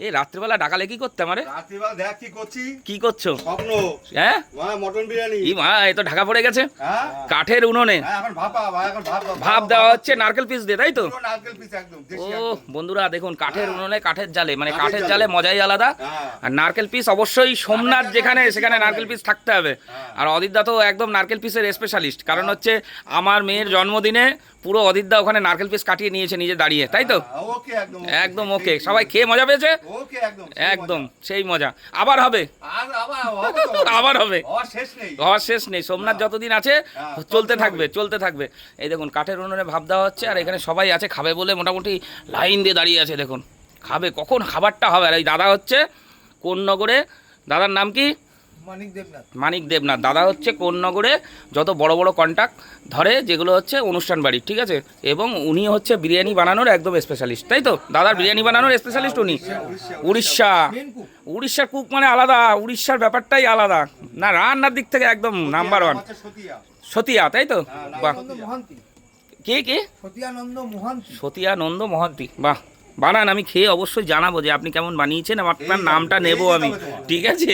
এই রাত্রিবেলা ডাকালে কি করতে আমারে? রাত্রিবেলা দেখ কি করছি। কি করছো? স্বপ্ন। হ্যাঁ মটন বিরিয়ানি। ই মা, এ তো ঢাকা পড়ে গেছে। হ্যাঁ কাঠের উনুনে এখন এখন ভাপ দেওয়া হচ্ছে নারকেল পিস দিয়ে, তাই তো? পুরো নারকেল পিস একদম ও দেশি একদম। বন্ধুরা দেখুন, কাঠের উনুনে কাঠের জালে, মানে কাঠের কাঠের জালে। জালে মজাই আলাদা। হ্যাঁ। আর নারকেল পিস অবশ্যই সোমনাথ জালে যেখানে, বেশি সেখানে ভালো নারকেল লাগে। পিস থাকতে হবে। হ্যাঁ। আর অদিতদা তো একদম নারকেল পিসের স্পেশালিস্ট, কারণ হচ্ছে আমার মেয়ের জন্মদিনে পুরো অদিতদা ওখানে নারকেল পিস কাটিয়ে নিয়েছে নিজে দাঁড়িয়ে, তাই তো? ওকে একদম একদম ওকে, সবাই খেয়ে মজা পেয়েছে। ওকে একদম একদম সেই মজা। আবার হবে, আর হবে তো। আবার হবে। হওয়ার শেষ নেই। হওয়ার শেষ নেই। সোমনাথ যতদিন আছে হ্যাঁ, চলতে চলতে থাকবে, হবে। চলতে থাকবে। এই দেখুন কাঠের উনুনে ভাপ দেওয়া হচ্ছে, আর এখানে সবাই আছে খাবে বলে মোটামুটি লাইন দিয়ে দাঁড়িয়ে আছে। দেখুন খাবে, কখন খাবারটা হবে। আর এই দাদা হচ্ছে কোন্নগরে, দাদার নাম কি? মানিক দেবনাথ। দাদা হচ্ছে কোন্নগরে যত বড় বড় কন্ট্রাক্ট ধরে, যেগুলো হচ্ছে অনুষ্ঠান বাড়ি, ঠিক আছে? এবং উনি হচ্ছে বিরিয়ানি বানানোর একদম স্পেশালিস্ট, তাই তো? দাদার বিরিয়ানি বানানোর স্পেশালিস্ট উনি। উড়িষ্যার কুক মানে আলাদা, উড়িষ্যার ব্যাপারটাই আলাদা না, রান্নার দিক থেকে একদম নাম্বার ওয়ান। হচ্ছে সতিয়া। সতিয়া, তাই তো? বাহ, কে কে? সতিয়ানন্দ মহান্তি। বাহ, বানান, আমি খেয়ে অবশ্যই জানাবো যে আপনি কেমন বানিয়েছেন, আপনার নামটা নেবো আমি, ঠিক আছে?